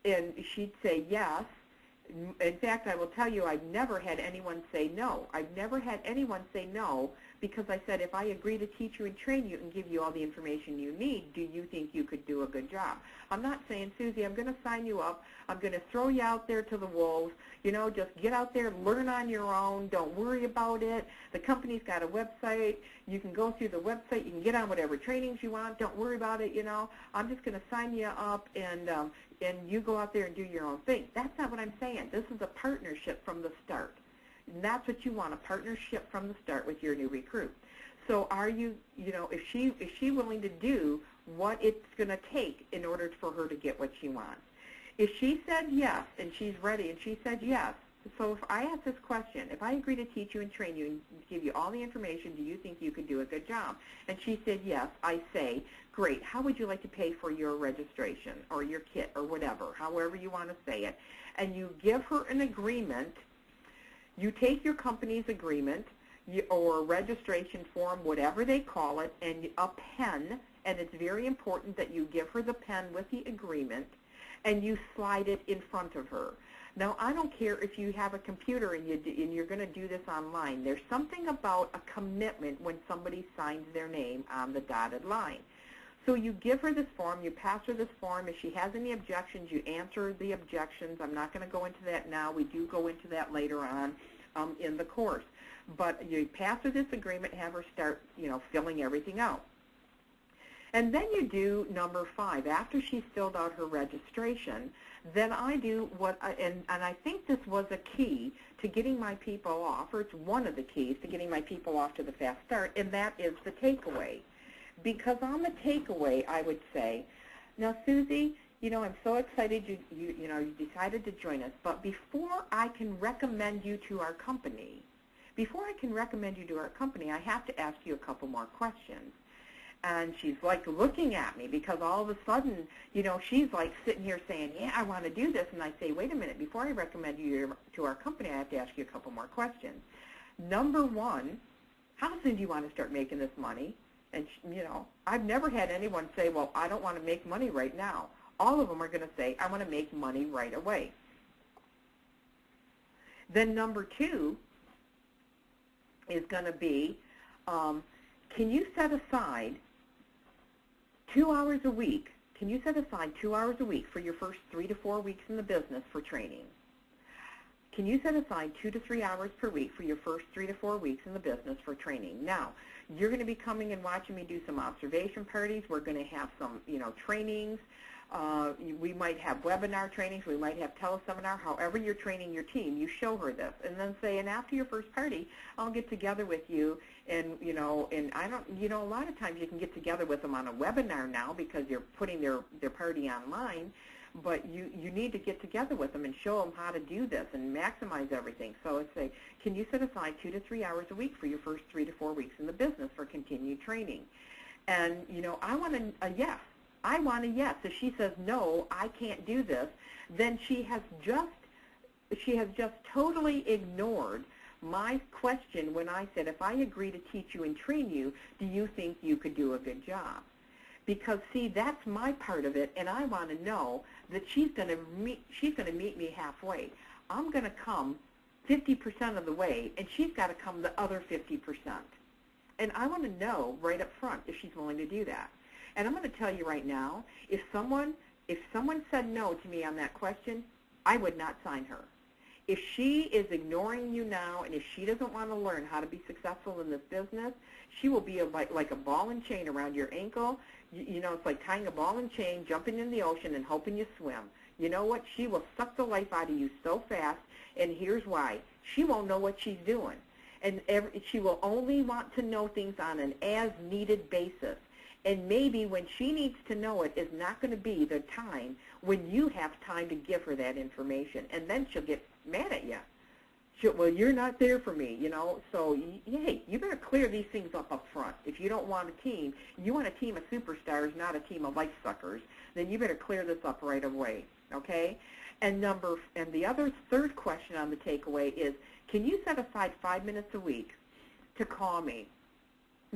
And she'd say yes. In fact, I will tell you, I've never had anyone say no. I've never had anyone say no because I said, if I agree to teach you and train you and give you all the information you need, do you think you could do a good job? I'm not saying, Susie, I'm going to sign you up. I'm going to throw you out there to the wolves. You know, just get out there, learn on your own. Don't worry about it. The company's got a website. You can go through the website. You can get on whatever trainings you want. Don't worry about it, you know. I'm just going to sign you up and you go out there and do your own thing. That's not what I'm saying. This is a partnership from the start. And that's what you want, a partnership from the start with your new recruit. So are you, you know, is she willing to do what it's going to take in order for her to get what she wants? If she said yes and she's ready and she said yes, so if I ask this question, if I agree to teach you and train you and give you all the information, do you think you could do a good job? And she said yes, I say, great, how would you like to pay for your registration or your kit or whatever, however you want to say it, and you give her an agreement. You take your company's agreement or registration form, whatever they call it, and a pen, and it's very important that you give her the pen with the agreement, and you slide it in front of her. Now, I don't care if you have a computer and you're going to do this online. There's something about a commitment when somebody signs their name on the dotted line. So you give her this form, you pass her this form. If she has any objections, you answer the objections. I'm not going to go into that now. We do go into that later on in the course. But you pass her this agreement, have her start, you know, filling everything out. And then you do number 5. After she's filled out her registration, then I do what, and I think this was a key to getting my people off, or it's one of the keys to getting my people off to the fast start, and that is the takeaway. Because on the takeaway, I would say, now, Susie, you know, I'm so excited you know, you decided to join us, but before I can recommend you to our company, I have to ask you a couple more questions. And she's like looking at me because all of a sudden, you know, she's like sitting here saying, yeah, I want to do this. And I say, wait a minute, before I recommend you to our company, I have to ask you a couple more questions. Number 1, how soon do you want to start making this money? And, you know, I've never had anyone say, well, I don't want to make money right now. All of them are going to say, I want to make money right away. Then number 2 is going to be, can you set aside 2 hours a week? Can you set aside 2 hours a week for your first 3 to 4 weeks in the business for training? Can you set aside 2 to 3 hours per week for your first 3 to 4 weeks in the business for training? Now, you're going to be coming and watching me do some observation parties. We're going to have some, you know, trainings. We might have webinar trainings. We might have teleseminar. However you're training your team, you show her this. And then say, and after your first party, I'll get together with you. And, you know, and I don't, you know, a lot of times you can get together with them on a webinar now because you're putting their party online. But you need to get together with them and show them how to do this and maximize everything. So let's say, can you set aside 2 to 3 hours a week for your first 3 to 4 weeks in the business for continued training? And, you know, I want a yes. I want a yes. If she says, no, I can't do this, then she has just totally ignored my question when I said, if I agree to teach you and train you, do you think you could do a good job? Because, see, that's my part of it, and I want to know that she's going to meet me halfway. I'm going to come 50% of the way, and she's got to come the other 50%. And I want to know right up front if she's willing to do that. And I'm going to tell you right now, if someone said no to me on that question, I would not sign her. If she is ignoring you now, and if she doesn't want to learn how to be successful in this business, she will be like a ball and chain around your ankle. You know, it's like tying a ball and chain, jumping in the ocean, and hoping you swim. You know what? She will suck the life out of you so fast, and here's why. She won't know what she's doing. And she will only want to know things on an as-needed basis. And maybe when she needs to know it is not going to be the time when you have time to give her that information. And then she'll get mad at you. Well, you're not there for me, you know. So, hey, you better clear these things up front. If you don't want a team, you want a team of superstars, not a team of life suckers, then you better clear this up right away, okay? And the other third question on the takeaway is, can you set aside 5 minutes a week to call me?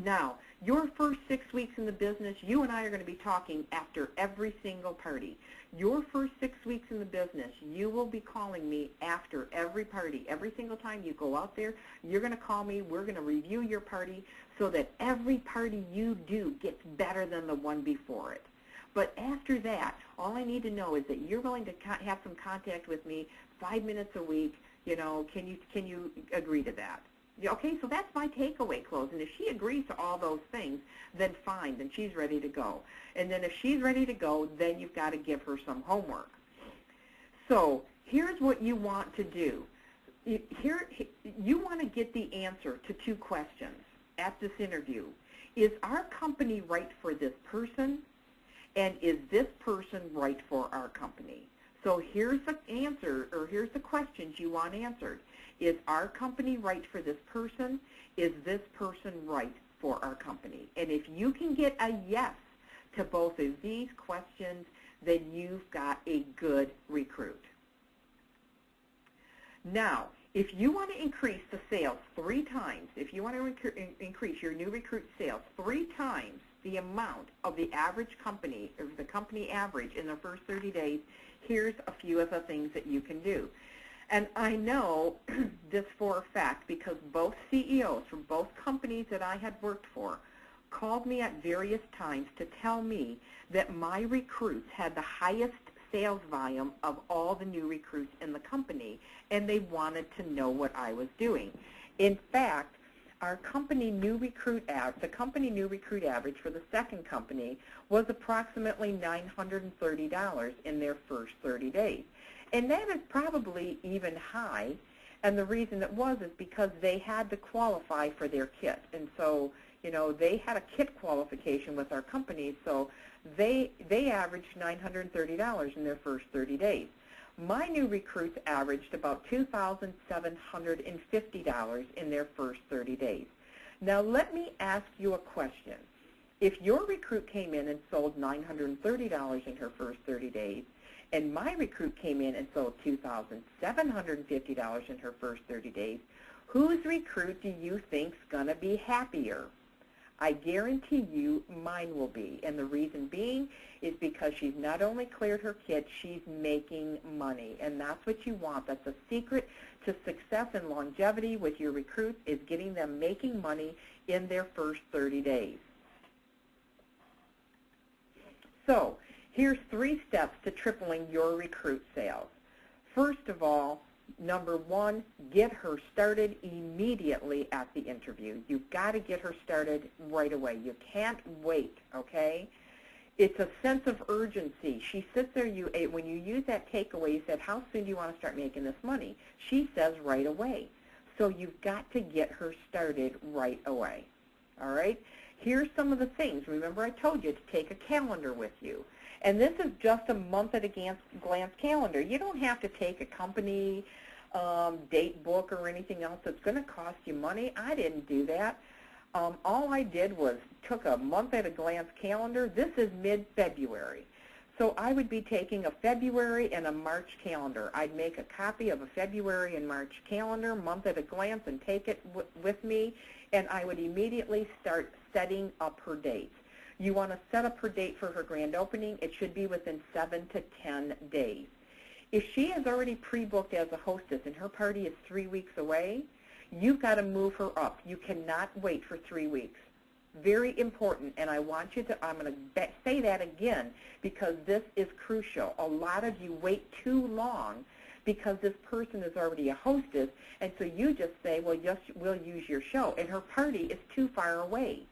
Now, your first 6 weeks in the business, you and I are going to be talking after every single party. Your first 6 weeks in the business, you will be calling me after every party. Every single time you go out there, you're going to call me. We're going to review your party so that every party you do gets better than the one before it. But after that, all I need to know is that you're willing to have some contact with me 5 minutes a week. You know, can you agree to that? Okay, so that's my takeaway close. And if she agrees to all those things, then fine, then she's ready to go. And then if she's ready to go, then you've got to give her some homework. So here's what you want to do. You want to get the answer to 2 questions at this interview. Is our company right for this person? And is this person right for our company? So here's the answer, or here's the questions you want answered. Is our company right for this person? Is this person right for our company? And if you can get a yes to both of these questions, then you've got a good recruit. Now, if you want to increase the sales 3 times, if you want to increase your new recruit sales 3 times the amount of the average company, or the company average in the first 30 days, here's a few of the things that you can do. And I know this for a fact because both CEOs from both companies that I had worked for called me at various times to tell me that my recruits had the highest sales volume of all the new recruits in the company, and they wanted to know what I was doing. In fact, our company new recruit the company new recruit average for the second company was approximately $930 in their first 30 days. And that is probably even high, and the reason it was is because they had to qualify for their kit. And so, you know, they had a kit qualification with our company, so they averaged $930 in their first 30 days. My new recruits averaged about $2,750 in their first 30 days. Now let me ask you a question. If your recruit came in and sold $930 in her first 30 days, and my recruit came in and sold $2,750 in her first 30 days, whose recruit do you think's going to be happier? I guarantee you mine will be, and the reason being is because she's not only cleared her kit, she's making money, and that's what you want. That's the secret to success and longevity with your recruits, is getting them making money in their first 30 days. So here's 3 steps to tripling your recruit sales. First of all, number 1, get her started immediately at the interview. You've got to get her started right away. You can't wait, okay? It's a sense of urgency. She sits there, when you use that takeaway, you said, how soon do you want to start making this money? She says right away. So you've got to get her started right away, all right? Here's some of the things. Remember I told you to take a calendar with you. And this is just a month at a glance calendar. You don't have to take a company date book or anything else that's going to cost you money. I didn't do that. All I did was took a month at a glance calendar. This is mid-February. So I would be taking a February and a March calendar. I'd make a copy of a February and March calendar, month at a glance, and take it with me, and I would immediately start setting up her dates. You want to set up her date for her grand opening. It should be within 7 to 10 days. If she is already pre-booked as a hostess and her party is 3 weeks away, you've got to move her up. You cannot wait for 3 weeks. Very important, and I want you to, I'm going to say that again because this is crucial. A lot of you wait too long because this person is already a hostess, and so you just say, well, yes, we'll use your show, and her party is too far away.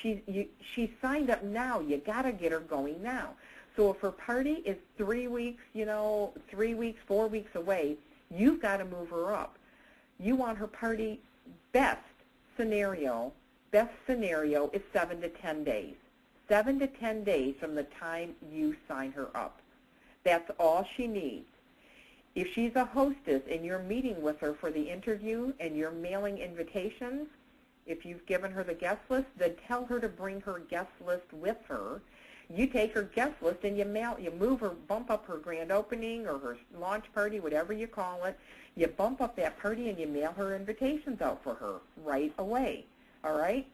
She's signed up now. You got to get her going now. So if her party is 3 weeks, 3 weeks, 4 weeks away, you've got to move her up. You want her party, best scenario is 7 to 10 days. 7 to 10 days from the time you sign her up. That's all she needs. If she's a hostess and you're meeting with her for the interview and you're mailing invitations, if you've given her the guest list, then tell her to bring her guest list with her. You take her guest list and you move her, bump up her grand opening or her launch party, whatever you call it. You bump up that party and you mail her invitations out for her right away. All right?